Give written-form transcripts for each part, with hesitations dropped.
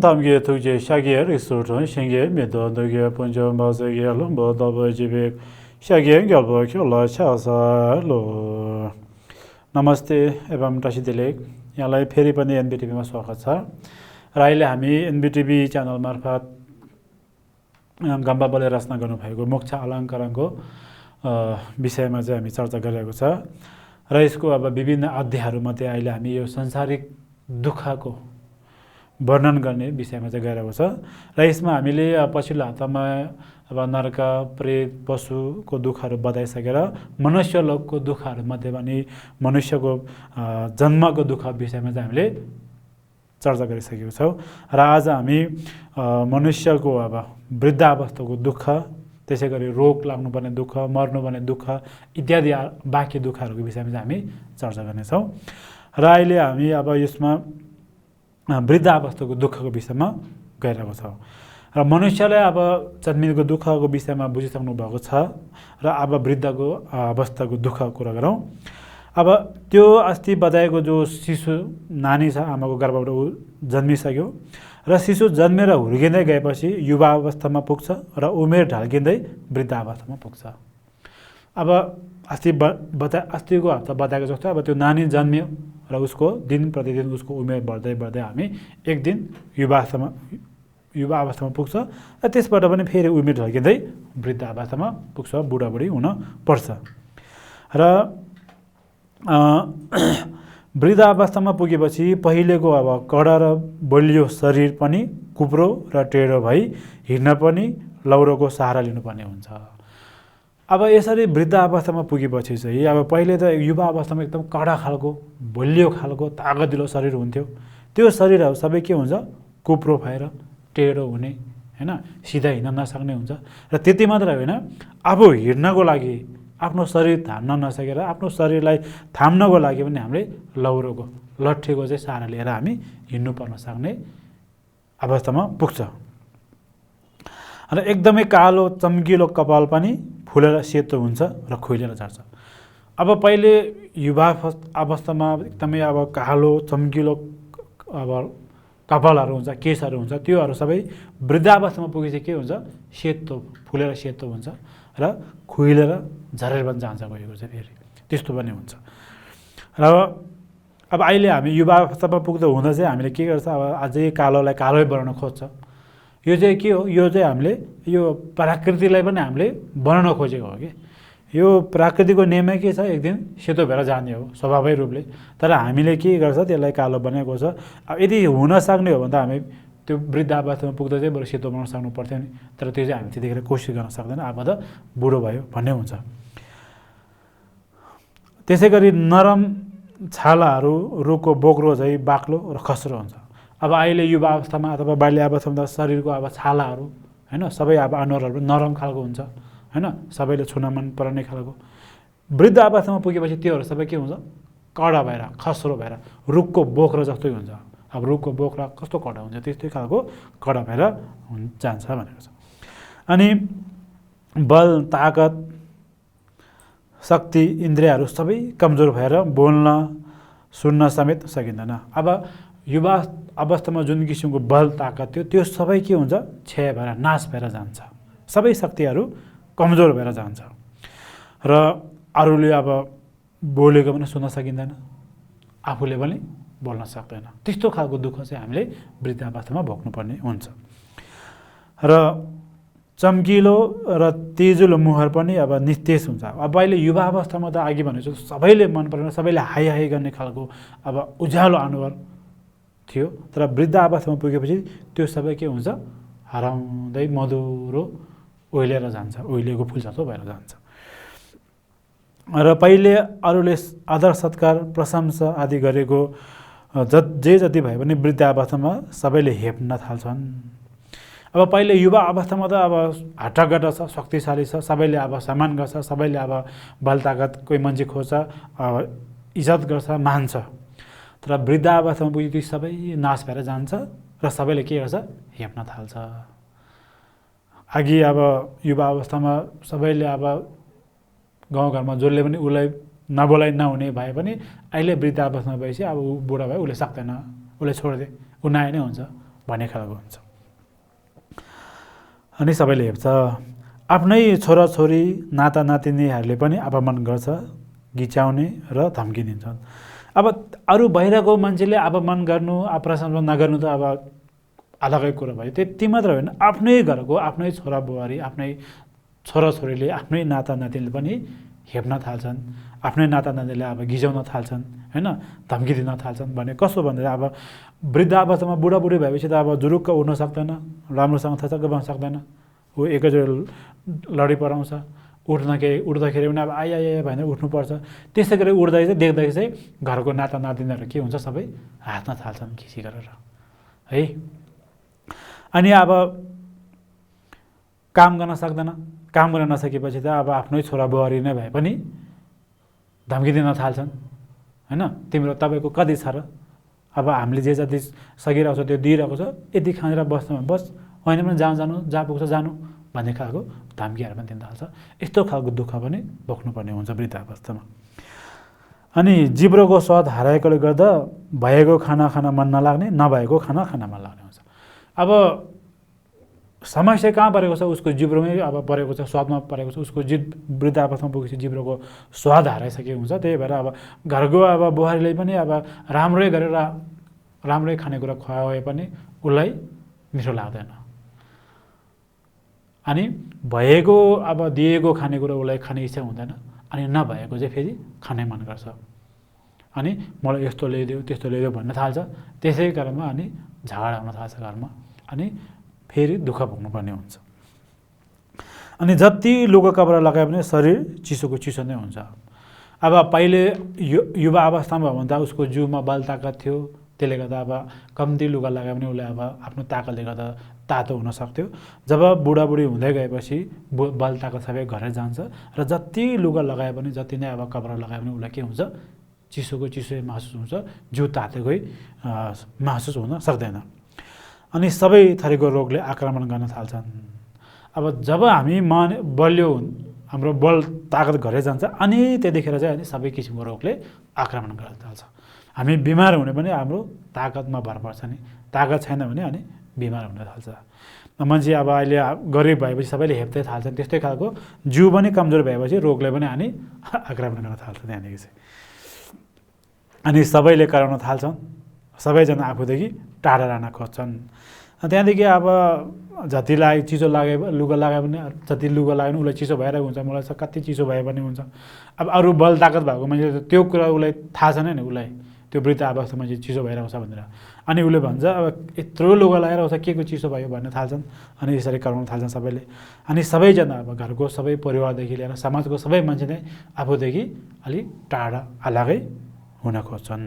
다음 기회에 또 이제 샤기엘 리소르톤 신기에 메도 너게 본저 마세게로 뭐더 집에 샤기엘 결과 결라 차사로 नमस्ते एवं रसी दिलेक यहाँलाई फेरि पनि एनबिटिभीमा स्वागत छ र अहिले हामी एनबिटिभी च्यानल मार्फत गम्बाबले रचना गर्नुभएको मोक्ष अलङ्करणको विषयमा चाहिँ हामी चर्चा गरिरहेको छ र यसको अब विभिन्न अध्यायहरूमध्ये अहिले हामी यो संसारिक दुःखको वर्णन गर्ने विषयमा चाहिँ गइरहेको छ र यसमा हामीले पछिल्लो हप्तामा अब नरक प्रेत पशुको दुःखहरू बताइसकेर मनुष्य लोकको दुःखहरूमध्ये पनि मनुष्यको जन्मको दुःख विषयमा चाहिँ हामीले चर्चा गरिसकेको छौँ र आज हामी मनुष्यको अब वृद्धावस्थाको दुःख त्यसै गरी रोग लाग्नुपर्ने दुःख मर्नुपर्ने दुःख इत्यादि बाँकी दुःखहरूको विषयमा चाहिँ हामी चर्चा गर्नेछौँ र अहिले हामी अब यसमा वृद्धावस्थाको दुःखको विषयमा गइरहेको छौँ र मनुष्यलाई अब जन्मिएको दुःखको विषयमा बुझिसक्नु भएको छ र अब वृद्धको अवस्थाको दुःखको कुरा गरौँ अब त्यो अस्ति बताएको जो शिशु नानी छ आमाको गर्भबाट ऊ जन्मिसक्यो र शिशु जन्मेर हुर्किँदै गएपछि युवा अवस्थामा पुग्छ र उमेर ढल्किँदै वृद्ध अवस्थामा पुग्छ अब अस्तिको हप्ता बताएको जस्तो अब त्यो नानी जन्मियो र उसको दिन प्रतिदिन उसको उमेर बढ्दै बढ्दै हामी एक दिन युवा अवस्थामा पुग्छ र त्यसबाट पनि फेरि उमेर ढल्किँदै वृद्ध अवस्थामा पुग्छ बुढाबुढी हुन पर्छ र वृद्ध अवस्थामा पुगेपछि पहिलेको अब कडा र बलियो शरीर पनि कुप्रो र टेढो भई हिँड्न पनि लौरोको सहारा लिनुपर्ने हुन्छ अब यसरी वृद्ध अवस्थामा पुगेपछि चाहिँ अब पहिले त युवा अवस्थामा एकदम कडा खालको बलियो खालको तागतिलो शरीर हुन्थ्यो त्यो शरीरहरू सबै के हुन्छ कुप्रो भएर टेढो हुने हैन सिधा हिँड्न नसक्ने हुन्छ र त्यति मात्र होइन अब हिँड्नको लागि आफ्नो शरीर थाम्न नसकेर आफ्नो शरीरलाई थाम्नको लागि पनि हामीले लौरोको लट्ठीको चाहिँ सहारा लिएर हामी हिँड्नु पर्न सक्ने अवस्थामा पुग्छ र एकदमै कालो चम्किलो कपाल पनि फुलेर सेतो हुन्छ र खुइलेर जान्छ अब पहिले युवा अवस्थामा एकदमै अब कालो चम्किलो अब कपालहरू हुन्छ केसहरू हुन्छ त्योहरू सबै वृद्धावस्थामा पुगेपछि के हुन्छ सेतो फुलेर सेतो हुन्छ र खुइलेर झरेर पनि जान्छ गएको चाहिँ फेरि त्यस्तो पनि हुन्छ र अब अहिले हामी युवा अवस्थामा पुग्दा हुँदा चाहिँ हामीले के गर्छ अब अझै कालोलाई कालै बनाउन खोज्छ यो चाहिँ के हो यो चाहिँ हामीले यो प्रकृतिलाई पनि हामीले बनाउन खोजेको हो कि यो प्रकृतिको नियमै के छ एक दिन सेतो भएर जाने हो स्वभावै रूपले तर हामीले के गर्छ त्यसलाई कालो बनाएको छ अब यदि हुन सक्ने हो भने त हामी त्यो वृद्ध अवस्थामा पुग्दा चाहिँ बरु सेतो बनाउन सक्नु पर्थ्यो नि तर त्यो चाहिँ हामी त्यतिखेर कोसिस गर्न सक्दैन अब त बुढो भयो भन्ने हुन्छ त्यसै गरी नरम छालाहरू रुखको बोक्रो झैँ बाक्लो र खस्रो हुन्छ अब अहिले युवा अवस्थामा अथवा बाल्य अवस्थामा शरीरको अब छालाहरू होइन सबै अब अनुहारहरू नरम खालको हुन्छ होइन सबैले छुन मन पर्ने खालको वृद्ध अवस्थामा पुगेपछि त्योहरू सबै के हुन्छ कडा भएर खस्रो भएर रुखको बोक्रो जस्तै हुन्छ अब रुखको बोक्रा कस्तो कडा हुन्छ त्यस्तै खालको कडा भएर जान्छ भनेको छ अनि बल ताकत शक्ति इन्द्रियहरू सबै कमजोर भएर बोल्न सुन्न समेत सकिँदैन अब युवा अवस्थामा जुन किसिमको बल ताकत थियो त्यो सबै के हुन्छ क्षय भएर नाश भएर जान्छ सबै शक्तिहरू कमजोर भएर जान्छ र अरूले अब बोलेको पनि सुन्न सकिँदैन आफूले पनि बोल्न सक्दैन त्यस्तो खालको दुःख चाहिँ हामीले वृद्ध अवस्थामा भोग्नुपर्ने हुन्छ र चम्किलो र तेजिलो मुहार पनि अब निस्तेज हुन्छ अब अहिले युवा अवस्थामा त अघि भनेको सबैले मन परेन सबैले हाई हाई गर्ने खालको अब उज्यालो अनुहार थियो तर वृद्ध अवस्थामा पुगेपछि त्यो सबै के हुन्छ हराउँदै मधुरो ओइलेर जान्छ ओइलेको फुल जस्तो भएर जान्छ र पहिले अरूले आदर सत्कार प्रशंसा आदि गरेको जति भए पनि वृद्ध अवस्थामा सबैले हेप्न थाल्छन् अब पहिले युवा अवस्थामा त अब हट्टाकट्टा छ शक्तिशाली छ सबैले अब सम्मान गर्छ सबैले अब बल ताकत कोही मान्छे खोज्छ इज्जत गर्छ मान्छ तर वृद्ध अवस्थामा पुगेपछि सबै नाश भएर जान्छ र सबैले के गर्छ हेप्न थाल्छ अघि अब युवा अवस्थामा सबैले अब गाउँघरमा जसले पनि उसलाई नबोलाइ नहुने भए पनि अहिले वृद्ध अवस्थामा भएपछि अब ऊ बुढा भयो उसले सक्दैन उसले छोडिदिए ऊ नआए नै हुन्छ भन्ने खालको हुन्छ। अनि सबैले हेप्छ। आफ्नै छोराछोरी नातानातिनीहरूले पनि अपमान गर्छ, गिच्याउने र धम्की दिन्छन्। अब अरू बाहिरको मान्छेले अपमान गर्नु, प्रशंसा नगर्नु त अब अलगै कुरा भयो। त्यति मात्र होइन, आफ्नै घरको आफ्नै छोरा बुहारी, आफ्नै छोराछोरीले, आफ्नै नातानातिनीले पनि हेप्न थाल्छन्, आफ्नै नातानातिनीले अब गिजाउन थाल्छन् होइन, धम्की दिन थाल्छन्। भने कस्तो भन्दा अब वृद्धावस्थामा बुढाबुढी भएपछि त अब जुरुक्क उठ्न सक्दैन, राम्रोसँग थचक्क बस्न सक्दैन, ऊ एकैचोटि लडी पराउँछ। उठ्दाखेरि पनि अब आइआइ भनेर उठ्नुपर्छ। त्यसै गरी उठ्दाखेरि चाहिँ देख्दाखेरि चाहिँ घरको नातानातिनीहरू के हुन्छ, सबै हाँस्न थाल्छन् खिसी गरेर है। अनि अब काम गर्न सक्दैन, काम गर्न नसकेपछि त अब आफ्नै छोरा बुहारी नै भए पनि धम्की दिन थाल्छन् होइन। तिम्रो तपाईँको कति छ र, अब हामीले जे जति सकिरहेको छ त्यो दिइरहेको छ, यति खानेर बस्नु बस, होइन पनि जहाँ जानु, जहाँ पुग्छ जानु भन्ने खालको धम्कीहरू पनि दिन थाल्छ। यस्तो खालको दुःख पनि बोक्नुपर्ने हुन्छ वृद्धावस्थामा। अनि जिब्रोको स्वाद हराएकोले गर्दा भएको खाना खान मन नलाग्ने, नभएको खाना खान मन लाग्ने हुन्छ। अब समस्या कहाँ परेको छ, उसको जिब्रोमै अब परेको छ, स्वादमा परेको छ। उसको वृद्धावस्थामा पुगेपछि जिब्रोको स्वाद हराइसकेको हुन्छ। त्यही भएर अब घरको अब बुहारीले पनि अब राम्रै गरेर राम्रै खानेकुरा खुवाए पनि उसलाई मिठो लाग्दैन। अनि भएको अब दिएको खानेकुरा उसलाई खाने इच्छा हुँदैन, अनि नभएको चाहिँ फेरि खानै मन गर्छ। अनि मलाई यस्तो ल्याइदेऊ, त्यस्तो ल्याइदेऊ भन्न थाल्छ। त्यसै कारणमा अनि झगडा हुन थाल्छ घरमा, अनि फेरि दुःख भोग्नुपर्ने हुन्छ। अनि जति लुगा कपडा लगाए पनि शरीर चिसोको चिसो नै हुन्छ। अब पहिले युवा अवस्थामा हो भने त उसको जिउमा बल ताकत थियो, त्यसले गर्दा अब कम्ती लुगा लगायो भने उसले अब आफ्नो ताकतले गर्दा तातो हुन सक्थ्यो। जब बुढाबुढी हुँदै गएपछि बल ताकत सबै घरै जान्छ, र जति लुगा लगाए पनि, जति नै अब कपडा लगाए पनि उसलाई के हुन्छ, चिसोको चिसो महसुस हुन्छ, जिउ तातेकै महसुस हुन सक्दैन। अनि सबै थरीको रोगले आक्रमण गर्न थाल्छन्। अब जब हामी बलियो, हाम्रो बल ताकत घरै जान्छ, अनि त्यतिखेर चाहिँ अनि सबै किसिमको रोगले आक्रमण गर्न थाल्छ। हामी बिमार हुने पनि हाम्रो ताकतमा भर पर्छ नि, ताकत छैन भने अनि बिमार हुन थाल्छ। मान्छे अब अहिले गरिब भएपछि सबैले हेप्दै थाल्छन्, त्यस्तै खालको जिउ पनि कमजोर भएपछि रोगले पनि अनि आक्रमण गर्न थाल्छ त्यहाँदेखि चाहिँ। अनि सबैले कराउन थाल्छन्, सबैजना आफूदेखि टाढा रहन खोज्छन्। त्यहाँदेखि अब जतिलाई चिसो लागे, लुगा लगायो भने, जति लुगा लाग्यो भने उसलाई चिसो भइरहेको हुन्छ, मलाई कति चिसो भए पनि हुन्छ। अब अरू बल ताकत भएको मान्छे त्यो कुरा उसलाई थाहा छैन नि, उसलाई त्यो वृद्ध अवस्थामा चाहिँ चिसो भइरहेको छ भनेर। अनि उसले भन्छ अब यत्रो लुगा लगाइरहेको छ, के को चिसो भयो भन्न थाल्छन्। अनि यसरी कराउन थाल्छन् सबैले। अनि सबैजना अब घरको सबै परिवारदेखि लिएर समाजको सबै मान्छे नै आफूदेखि अलिक टाढा अलगै हुन खोज्छन्,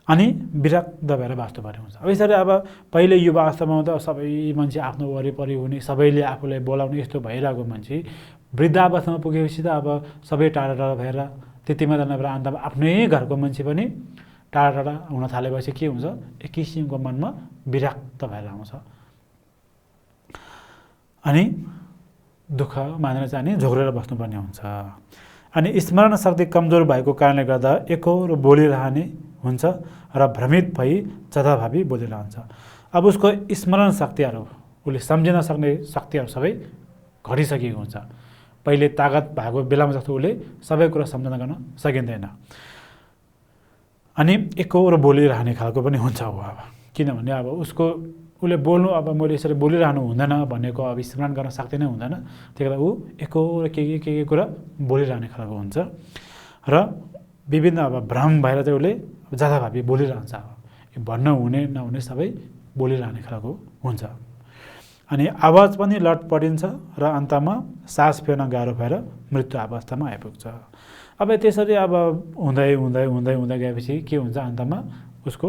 अनि विरक्त भएर बाँच्नुपर्ने हुन्छ। अब यसरी अब पहिले युवा अवस्थामा त सबै मान्छे आफ्नो वरिपरि हुने, सबैले आफूलाई बोलाउने, यस्तो भइरहेको मान्छे वृद्धावस्थामा पुगेपछि त अब सबै टाढा टाढा भएर, त्यति मात्र नभएर अन्तमा आफ्नै घरको मान्छे पनि टाढा टाढा हुन थालेपछि के हुन्छ, एक किसिमको मनमा विरक्त भएर आउँछ। अनि दुःख मानेर चाहिँ अनि झोक्रेर बस्नुपर्ने हुन्छ। अनि स्मरण शक्ति कमजोर भएको कारणले गर्दा एकहोरो बोलिरहने हुन्छ र भ्रमित भई जथाभावी बोलिरहन्छ। अब उसको स्मरण शक्तिहरू, उसले सम्झिन सक्ने शक्तिहरू सबै घटिसकेको हुन्छ। पहिले ताकत भएको बेलामा जस्तो उसले सबै कुरा सम्झना गर्न सकिँदैन। अनि एकहोरो बोलिरहने खालको पनि हुन्छ हो। अब किनभने अब उसले बोल्नु, अब मैले यसरी बोलिरहनु हुँदैन भनेको अब स्मरण गर्न सक्दैन, हुँदैन। त्यही भएर ऊ एकहोरो के कुरा बोलिरहने खालको हुन्छ, र विभिन्न अब भ्रम भएर चाहिँ उसले जथाभावी बोलिरहन्छ। अब भन्न हुने नहुने सबै बोलिरहने खालको हुन्छ। अनि आवाज पनि लटपटिन्छ र अन्तमा सास फेर्न गाह्रो भएर मृत्यु अवस्थामा आइपुग्छ। अब त्यसरी अब हुँदै हुँदै हुँदै हुँदै गएपछि के हुन्छ, अन्तमा उसको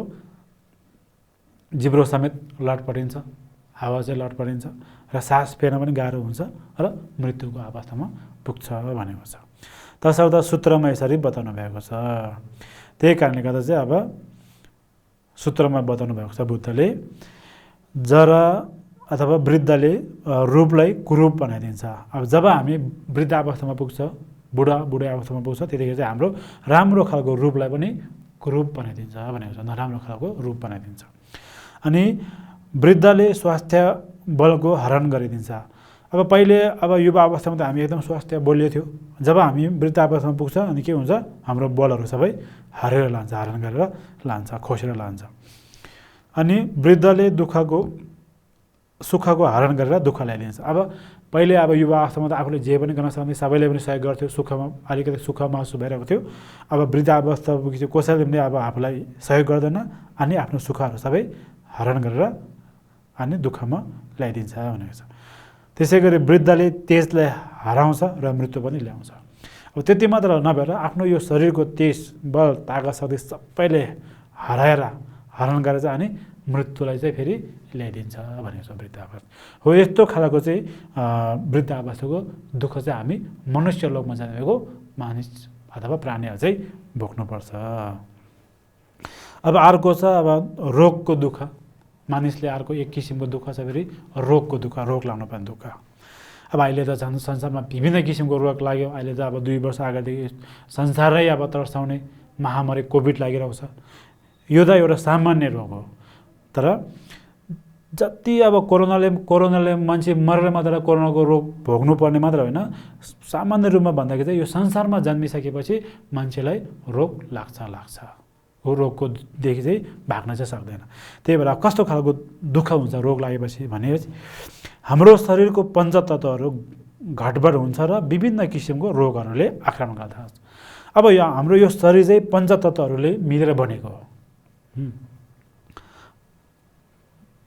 जिब्रो समेत लटपटिन्छ, आवाज चाहिँ लटपटिन्छ र सास फेर्न पनि गाह्रो हुन्छ र मृत्युको अवस्थामा पुग्छ भनेको छ। तसर्थ सूत्रमा यसरी बताउनु भएको छ। त्यही कारणले गर्दा चाहिँ अब सूत्रमा बताउनु भएको छ बुद्धले, जरा अथवा वृद्धले रूपलाई कुरूप बनाइदिन्छ। अब जब हामी वृद्ध अवस्थामा पुग्छ, बुढी अवस्थामा पुग्छ, त्यतिखेर चाहिँ हाम्रो राम्रो खालको रूपलाई पनि कुरूप बनाइदिन्छ भनेको छ, नराम्रो खालको रूप बनाइदिन्छ। अनि वृद्धले स्वास्थ्य बलको हरण गरिदिन्छ। अब पहिले अब युवा अवस्थामा त हामी एकदम स्वास्थ्य बलियो थियो। जब हामी वृद्ध अवस्थामा पुग्छ अनि के हुन्छ, हाम्रो बलहरू सबै हरेर लान्छ, हरण गरेर लान्छ, खोसेर लान्छ। अनि वृद्धले सुखको हरण गरेर दुःख ल्याइदिन्छ। अब पहिले अब युवा अवस्थामा त आफूले जे पनि गर्न सक्ने, सबैले पनि सहयोग गर्थ्यो, सुखमा अलिकति सुख महसुस भइरहेको थियो। अब वृद्ध अवस्था पुगेपछि कसैले पनि अब आफूलाई सहयोग गर्दैन अनि आफ्नो सुखहरू सबै हरण गरेर अनि दुःखमा ल्याइदिन्छ भनेको छ। त्यसै गरी वृद्धले तेजलाई हराउँछ र मृत्यु पनि ल्याउँछ। अब त्यति मात्र नभएर आफ्नो यो शरीरको तेज बल ताकत शक्ति सबैले हरण गरेर चाहिँ अनि मृत्युलाई चाहिँ फेरि ल्याइदिन्छ भनेको छ वृद्ध अवस्था हो। यस्तो खालको चाहिँ वृद्ध अवस्थाको दुःख चाहिँ हामी मनुष्य लोकमा जन्मेको मानिस अथवा प्राणीहरू चाहिँ भोग्नुपर्छ। अब अर्को छ अब रोगको दुःख। मानिसले अर्को एक किसिमको दुःख छ फेरि रोगको दुःख, रोग लाग्नु पर्ने दुःख। अब अहिले त झन् संसारमा विभिन्न किसिमको रोग लाग्यो। अहिले त अब 2 वर्ष अगाडिदेखि संसारै अब तर्साउने महामारी कोभिड लागिरहेको छ। यो त एउटा सामान्य रोग हो। तर जति अब कोरोनाले मान्छे मरेर मात्र कोरोनाको रोग भोग्नुपर्ने मात्र होइन, सामान्य रूपमा भन्दाखेरि चाहिँ यो संसारमा जन्मिसकेपछि मान्छेलाई रोग लाग्छ। हो रोगको देखि चाहिँ भाग्न चाहिँ सक्दैन। त्यही भएर कस्तो खालको दुःख हुन्छ रोग लागेपछि भनेपछि हाम्रो शरीरको पञ्चतत्त्वहरू घटबड हुन्छ र विभिन्न किसिमको रोगहरूले आक्रमण गर्छ। अब हाम्रो यो शरीर चाहिँ पञ्चतत्त्वहरूले मिलेर बनेको हो।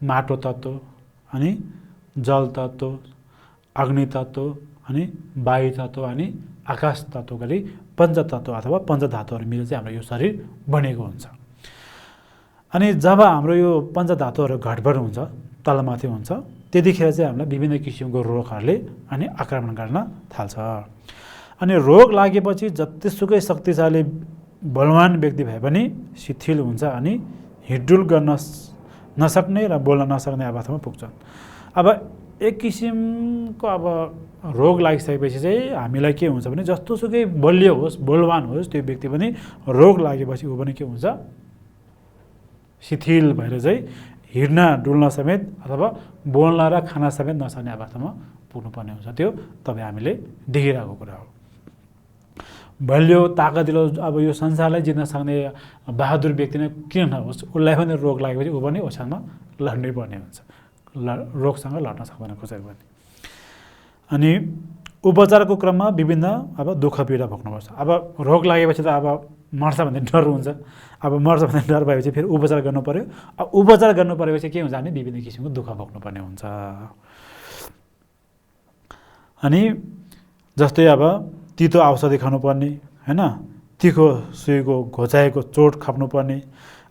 माटो तत्त्व अनि जल तत्त्व, अग्नि तत्त्व अनि वायु तत्त्व अनि आकाश तत्त्व गरी पञ्चतत्त्व अथवा पञ्चधातुहरू मिलेर चाहिँ हाम्रो यो शरीर बनेको हुन्छ। अनि जब हाम्रो यो पञ्चधातुहरू घटबड हुन्छ, तलमाथि हुन्छ, त्यतिखेर चाहिँ हामीलाई विभिन्न किसिमको रोगहरूले अनि आक्रमण गर्न थाल्छ। अनि रोग लागेपछि जतिसुकै शक्तिशाली बलवान व्यक्ति भए पनि शिथिल हुन्छ अनि हिँडडुल गर्न नसक्ने र बोल्न नसक्ने अवस्थामा पुग्छन्। अब एक किसिमको अब रोग लागिसकेपछि चाहिँ हामीलाई के हुन्छ भने जस्तोसुकै बलियो होस्, बलवान होस्, त्यो व्यक्ति पनि रोग लागेपछि ऊ पनि के हुन्छ, शिथिल भएर चाहिँ हिँड्न डुल्न समेत अथवा बोल्न र खान समेत नसक्ने अवस्थामा पुग्नुपर्ने हुन्छ। त्यो तपाईँ हामीले देखिरहेको कुरा हो। बलियो ताकतिलो अब यो संसारलाई जित्न सक्ने बहादुर व्यक्ति नै किन नहोस्, उसलाई पनि रोग लागेपछि ऊ पनि ओछ्यानमा लड्नै पर्ने हुन्छ, रोगसँग लड्न सक्दैन कसैले पनि। अनि उपचारको क्रममा विभिन्न अब दुःख पीडा भोग्नुपर्छ। अब रोग लागेपछि त अब मर्छ भन्ने डर हुन्छ। अब मर्छ भन्ने डर भएपछि फेरि उपचार गर्नु पर्यो। अब उपचार गर्नु परेपछि के हुन्छ भने विभिन्न किसिमको दुःख भोग्नुपर्ने हुन्छ। अनि जस्तै अब तितो औषधि खानुपर्ने होइन, तिखो सुईको घोचाएको चोट खाप्नुपर्ने,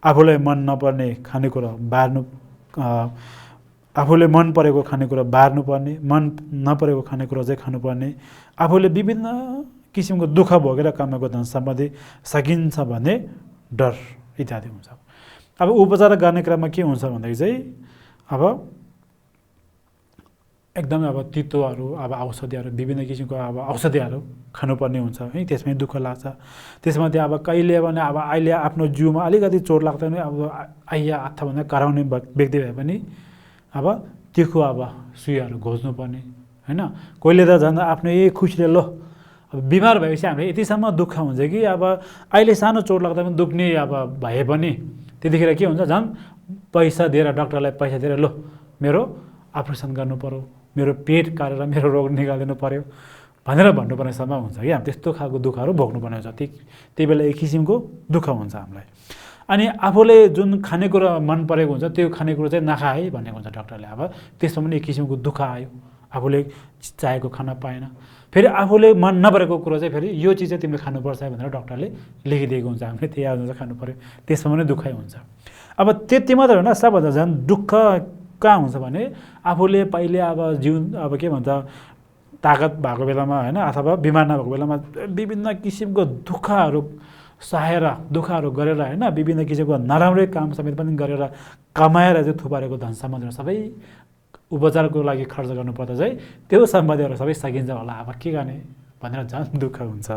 आफूलाई मन नपर्ने खानेकुरा आफूले मन परेको खानेकुरा बार्नुपर्ने, मन नपरेको खानेकुरा चाहिँ खानुपर्ने, आफूले विभिन्न किसिमको दुःख भोगेर कमाएको धन सम्पत्ति सकिन्छ भन्ने डर इत्यादि हुन्छ। अब उपचार गर्ने क्रममा के हुन्छ भन्दाखेरि चाहिँ अब एकदमै अब तितोहरू, अब औषधिहरू, विभिन्न किसिमको अब औषधिहरू खानुपर्ने हुन्छ है, त्यसमै दुःख लाग्छ। त्यसमध्ये अब कहिले भने अब अहिले आफ्नो जिउमा अलिकति चोट लाग्दा पनि अब अथवा कराउने व्यक्ति भए पनि अब तिखो अब सुईहरू घोच्नुपर्ने होइन। कोहीले त झन् आफ्नो खुसीले लो अब बिमार भएपछि हामीले यतिसम्म दुःख हुन्छ कि अब अहिले सानो चोट लाग्दा पनि दुख्ने अब भए पनि त्यतिखेर के हुन्छ, झन् पैसा दिएर डक्टरलाई पैसा दिएर लो मेरो अपरेसन गर्नु पर्यो, मेरो पेट काटेर मेरो रोग निकालिदिनु पर्यो भनेर भन्नुपर्ने समय हुन्छ कि हामी त्यस्तो खालको दुःखहरू भोग्नुपर्ने हुन्छ। त्यही बेला एक किसिमको दुःख हुन्छ हामीलाई। अनि आफूले जुन खानेकुरा मन परेको हुन्छ त्यो खानेकुरा चाहिँ नखा है भनेको हुन्छ डक्टरले। अब त्यसमा पनि एक किसिमको दुःख आयो, आफूले चाहेको खाना पाएन। फेरि आफूले मन नपरेको कुरो चाहिँ फेरि यो चिज चाहिँ तिमीले खानुपर्छ भनेर डक्टरले लेखिदिएको हुन्छ, हामीले त्यही अनुसार खानु पऱ्यो, त्यसमा पनि दुःखै हुन्छ। अब त्यति मात्र होइन, सबभन्दा झन् दुःख कहाँ हुन्छ भने आफूले पहिले अब अब के भन्छ ताकत भएको बेलामा होइन अथवा बिमार नभएको बेलामा विभिन्न किसिमको दुःखहरू सहेर दुःखहरू गरेर होइन, विभिन्न किसिमको नराम्रै काम समेत पनि गरेर कमाएर चाहिँ थुपारेको धन सम्पत्तिहरू सबै उपचारको लागि खर्च गर्नुपर्दा चाहिँ त्यो सम्पत्तिहरू सबै सकिन्छ होला, अब के गर्ने भनेर झन् दुःख हुन्छ।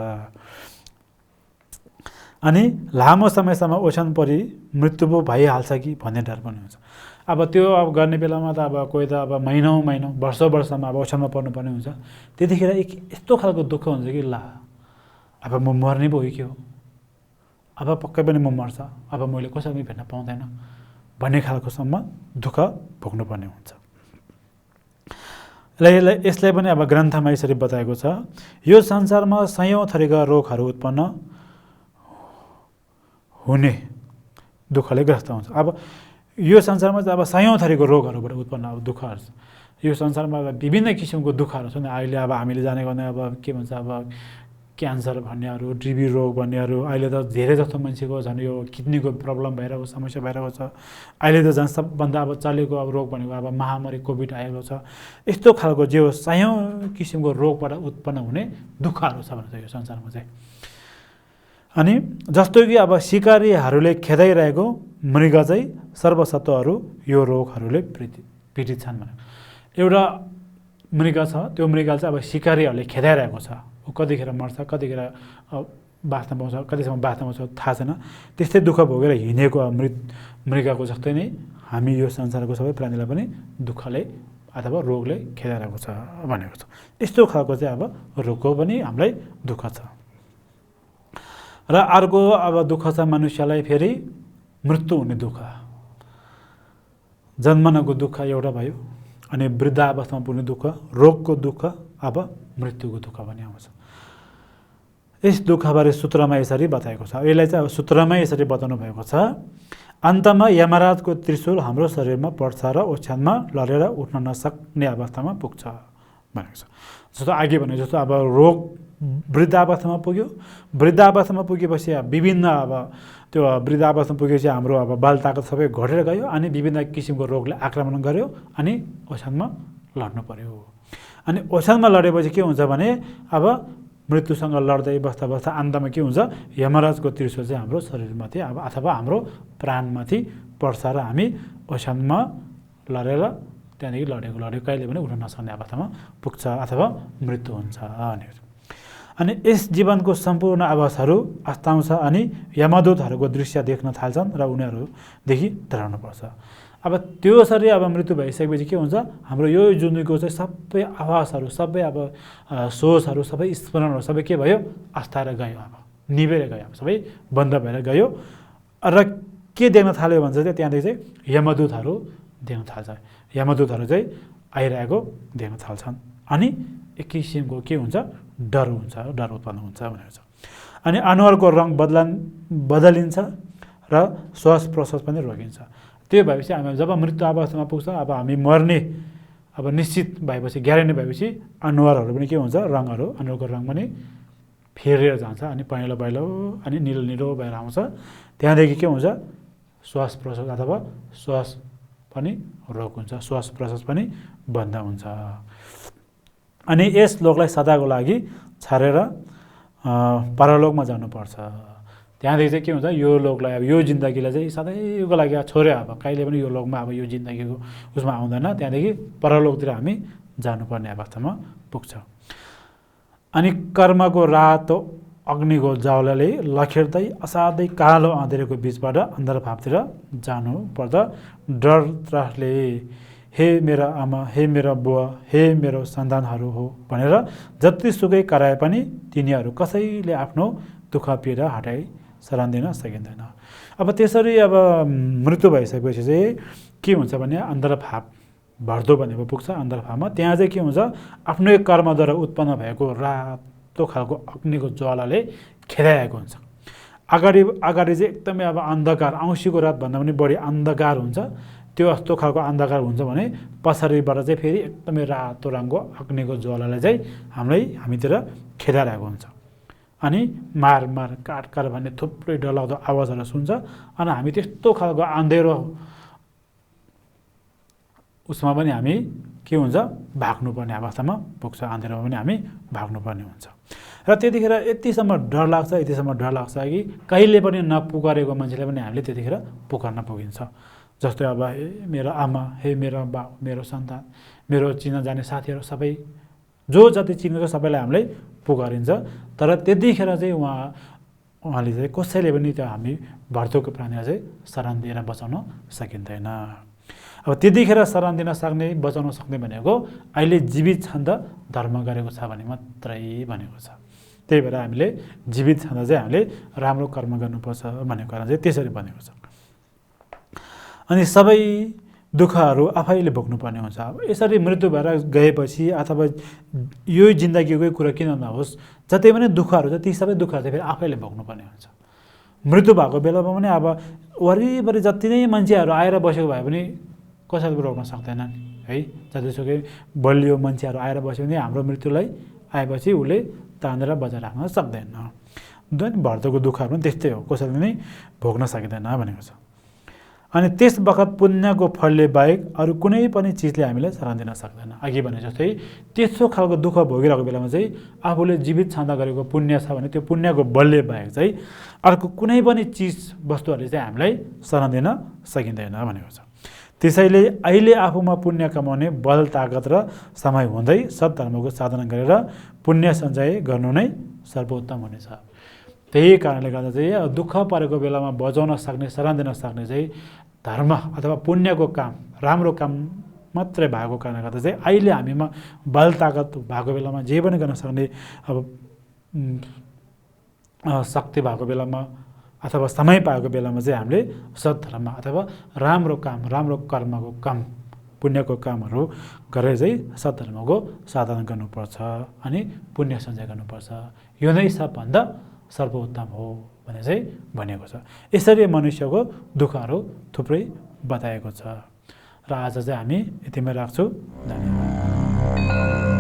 अनि लामो समयसम्म ओछ्यान परि मृत्यु पो भइहाल्छ कि भन्ने डर पनि हुन्छ। अब त्यो अब गर्ने बेलामा त अब कोही त अब महिनौँ वर्षसम्म अब ओछ्यानमा पर्नुपर्ने हुन्छ। त्यतिखेर एक यस्तो खालको दुःख हुन्छ कि ला अब म मर्ने पो हो कि हो, अब पक्कै पनि म मर्छ, अब मैले कसैले भेट्न पाउँदैन भन्ने खालकोसम्म दुःख भोग्नुपर्ने हुन्छ। यसलाई पनि अब ग्रन्थमा यसरी बताएको छ, यो संसारमा सयौँ थरीका रोगहरू उत्पन्न हुने दुःखले ग्रस्त हुन्छ। अब यो संसारमा चाहिँ अब सयौँ थरीको रोगहरूबाट उत्पन्न अब दुःखहरू छ। यो संसारमा अब विभिन्न किसिमको दुःखहरू छ नि। अहिले अब हामीले जानेको भने अब के भन्छ, अब क्यान्सर भन्नेहरू, टिबी रोग भन्नेहरू, अहिले त धेरै जस्तो मान्छेको झन् यो किडनीको प्रब्लम भइरहेको समस्या भइरहेको छ। अहिले त झन् सबभन्दा अब चलेको अब रोग भनेको अब महामारी कोभिड आएको छ। यस्तो खालको जो सयौँ किसिमको रोगबाट उत्पन्न हुने दुःखहरू छ भन्छ यो संसारमा चाहिँ। अनि जस्तो कि अब शिकारीहरूले खेदाइरहेको मृग चाहिँ सर्वसत्वहरू यो रोगहरूले पीडित छन् भने। एउटा मृग छ, त्यो मृगले चाहिँ अब शिकारीहरूले खेदाइरहेको छ, ऊ कतिखेर मर्छ, कतिखेर बाँच्न पाउँछ, कतिसम्म बाँच्न पाउँछ थाहा छैन। त्यस्तै दुःख भोगेर हिँडेको मृगको जस्तै नै हामी यो संसारको सबै प्राणीलाई पनि दुःखले अथवा रोगले खेदाइरहेको छ भनेको छ। यस्तो खालको चाहिँ अब रोगको पनि हामीलाई दुःख छ। र अर्को अब दुःख छ मनुष्यलाई फेरि मृत्यु हुने दुःख। जन्मनको दुःख एउटा भयो, अनि वृद्धावस्थामा पुग्ने दुःख, रोगको दुःख, अब मृत्युको दुःख पनि आउँछ। यस दुःखबारे सूत्रमा यसरी बताएको छ। यसलाई चाहिँ अब सूत्रमा यसरी बताउनु भएको छ, अन्तमा यमराजको त्रिशूल हाम्रो शरीरमा पर्छ र ओछ्यानमा लडेर उठ्न नसक्ने अवस्थामा पुग्छ भनेको छ। जस्तो अघि भने जस्तो अब रोग वृद्धावस्थामा पुग्यो, वृद्धावस्थामा पुगेपछि विभिन्न अब त्यो वृद्धावस्थामा पुगेपछि हाम्रो अब बल ताकत सबै घटेर गयो, अनि विभिन्न किसिमको रोगले आक्रमण गर्यो, अनि ओछ्यानमा लड्नु पर्यो। अनि ओछ्यानमा लडेपछि के हुन्छ भने अब मृत्युसँग लड्दै बस्दा बस्दा अन्तमा के हुन्छ, यमराजको त्रिशूल चाहिँ हाम्रो शरीरमाथि अब अथवा हाम्रो प्राणमाथि पर्छ र हामी ओछ्यानमा लडेर त्यहाँदेखि लडेको कहिले पनि उठ्न नसक्ने अवस्थामा पुग्छ अथवा मृत्यु हुन्छ भनेको। अनि यस जीवनको सम्पूर्ण आवासहरू अस्ताउँछ अनि यमदूतहरूको दृश्य देख्न थाल्छन् र उनीहरूदेखि डराउनुपर्छ। अब त्यसरी अब मृत्यु भइसकेपछि के हुन्छ, हाम्रो यो जुनीको चाहिँ सबै आवासहरू, सबै अब सोचहरू, सबै स्मरणहरू सबै के भयो, अस्ताएर गयो, अब निभेर गयो, अब सबै बन्द भएर गयो। र के देख्न थाल्यो भन्छ चाहिँ त्यहाँदेखि चाहिँ यमदूतहरू देख्न थाल्छ। यमदूतहरू चाहिँ आइरहेको देख्न थाल्छन्। अनि एक किसिमको के हुन्छ, डर उत्पन्न हुन्छ भनेको छ। अनि अनुहारको रङ बदलिन्छ र श्वास प्रश्वास पनि रोकिन्छ। त्यो भएपछि हामी जब मृत्यु अवस्थामा पुग्छ, अब हामी मर्ने अब निश्चित भएपछि, ग्यारेन्टी भएपछि अनुहारहरू पनि के हुन्छ, अनुहारको रङ पनि फेरेर जान्छ, अनि पहेँलो पहेँलो अनि निलो निलो भएर आउँछ। त्यहाँदेखि के हुन्छ, श्वास प्रश्वास अथवा श्वास पनि रोक हुन्छ, श्वास प्रश्वास पनि बन्द हुन्छ। अनि यस लोकलाई सदाको लागि छाडेर परलोकमा जानुपर्छ। त्यहाँदेखि चाहिँ के हुन्छ, यो लोकलाई अब यो जिन्दगीलाई चाहिँ सधैँको लागि छोड्यो, अब कहिले पनि यो लोकमा अब यो जिन्दगीको उसमा आउँदैन। त्यहाँदेखि परलोकतिर हामी जानुपर्ने अवस्थामा पुग्छ। अनि कर्मको रातो अग्निको ज्वालाले लखेर्दै असाध्यै कालो अँधेरोको बिचबाट अन्धकारतिर जानु पर्दा डर त्रासले हे मेरा आमा, हे मेरा बुवा, हे मेरो सन्तानहरू हो भनेर जतिसुकै कराए पनि तिनीहरू कसैले आफ्नो दुःख पीडा हटाइ सरान्दिन सकिँदैन। अब त्यसरी अब मृत्यु भइसकेपछि चाहिँ के हुन्छ भने अन्धभाव भर्दो भनेको पुग्छ। अन्धभावमा त्यहाँ चाहिँ के हुन्छ, आफ्नै कर्मद्वारा उत्पन्न भएको रातो खालको अग्निको ज्वालाले खेदाएको हुन्छ। अगाडि चाहिँ एकदमै अब अन्धकार, औँसीको रात भन्दा पनि बढी अन्धकार हुन्छ। त्यो यस्तो खालको अन्धकार हुन्छ भने पछाडिबाट चाहिँ फेरि एकदमै रातो रङको अग्निको ज्वालाले चाहिँ हामीतिर खेदाइरहेको हुन्छ। अनि मार काट भन्ने थुप्रै डरलाग्दो आवाजहरू सुन्छ। अनि हामी त्यस्तो खालको अँधेरो उसमा पनि हामी के हुन्छ, भाग्नुपर्ने अवस्थामा पुग्छ। अँधेरोमा पनि हामी भाग्नुपर्ने हुन्छ। र त्यतिखेर यतिसम्म डर लाग्छ कि कहिले पनि नपुकारेको मान्छेलाई पनि हामीले त्यतिखेर पुकार्न पुगिन्छ। जस्तै अब हे मेरो आमा, हे मेरो बाउ, मेरो सन्तान, मेरो चिनजाने साथीहरू सबै जो जति चिनेको सबैलाई हामीलाई पुकारिन्छ। तर त्यतिखेर चाहिँ उहाँले चाहिँ कसैले पनि त्यो हामी भर्तुको प्राणीलाई चाहिँ शरण दिएर बचाउन सकिँदैन। अब त्यतिखेर शरण दिन सक्ने बचाउन सक्ने भनेको अहिले जीवित छन्द धर्म गरेको छ भने मात्रै भनेको छ। त्यही भएर हामीले जीवित छँदा चाहिँ हामीले राम्रो कर्म गर्नुपर्छ भनेको कारण चाहिँ त्यसरी भनेको छ। अनि सबै दुःखहरू आफैले भोग्नुपर्ने हुन्छ। अब यसरी मृत्यु भएर गएपछि अथवा यो जिन्दगीकै कुरा किन नहोस्, जति पनि दुःखहरू छ ती सबै दुःखहरू चाहिँ फेरि आफैले भोग्नुपर्ने हुन्छ। मृत्यु भएको बेलामा पनि अब वरिपरि जति नै मान्छेहरू आएर बसेको भए पनि कसैले रोक्न सक्दैनन् है। जतिसुकै बलियो मान्छेहरू आएर बस्यो भने हाम्रो मृत्युलाई आएपछि उसले तानेर बजाएर राख्न सक्दैन। भर्तको दुःखहरू पनि त्यस्तै हो, कसैले नै भोग्न सकिँदैन भनेको छ। अनि त्यस बखत पुण्यको फलले बाहेक अरू कुनै पनि चिजले हामीलाई शरण दिन सक्दैन। अघि भने जस्तै त्यस्तो खालको दुःख भोगिरहेको बेलामा चाहिँ आफूले जीवित छँदा गरेको पुण्य छ भने त्यो पुण्यको बलले बाहेक चाहिँ अर्को कुनै पनि चिज वस्तुहरूले चाहिँ हामीलाई शरण दिन सकिँदैन भनेको छ। त्यसैले अहिले आफूमा पुण्य कमाउने बल ताकत र समय हुँदै सद्धर्मको साधना गरेर पुण्य सञ्चय गर्नु नै सर्वोत्तम हुनेछ। त्यही कारणले गर्दा चाहिँ दुःख परेको बेलामा बचाउन सक्ने शरण दिन सक्ने चाहिँ धर्म अथवा पुण्यको काम राम्रो काम मात्रै भएको कारणले गर्दा चाहिँ अहिले हामीमा बल ताकत भएको बेलामा जे पनि गर्न सक्ने अब शक्ति भएको बेलामा अथवा समय पाएको बेलामा चाहिँ हामीले सद्धर्म अथवा राम्रो काम राम्रो कर्मको काम पुण्यको कामहरू गरेर चाहिँ सद्धर्मको साधना गर्नुपर्छ अनि पुण्य सञ्चय गर्नुपर्छ। यो नै सबभन्दा सर्वोत्तम हो भने चाहिँ भनेको छ। यसरी मनुष्यको दुःखहरू थुप्रै बताएको छ र आज चाहिँ हामी यतिमै राख्छौँ। धन्यवाद।